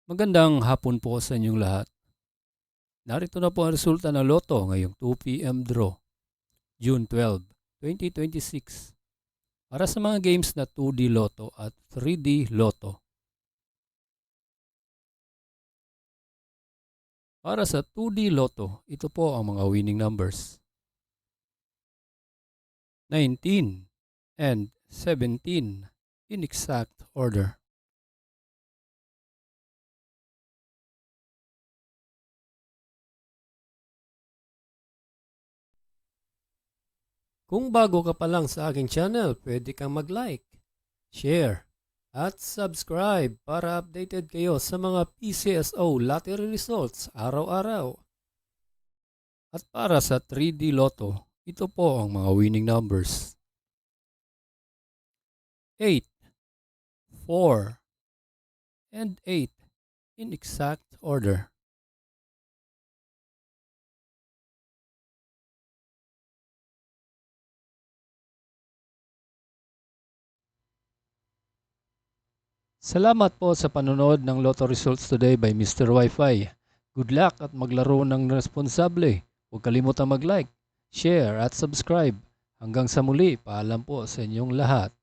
Magandang hapon po sa inyong lahat. Narito na po ang resulta ng Lotto ngayong 2 p.m. draw, June 12, 2026. Para sa mga games na 2D Lotto at 3D Lotto. Para sa 2D Lotto, ito po ang mga winning numbers. 19 and 17 in exact order. Kung bago ka pa lang sa aking channel, pwede kang mag-like, share, at subscribe para updated kayo sa mga PCSO lottery results araw-araw. At para sa 3D Lotto, ito po ang mga winning numbers. 8, 4, and 8 in exact order. Salamat po sa panonood ng Lotto Results Today by Mr. Wi-Fi. Good luck at maglaro ng responsable. Huwag kalimutang mag-like, share at subscribe. Hanggang sa muli, paalam po sa inyong lahat.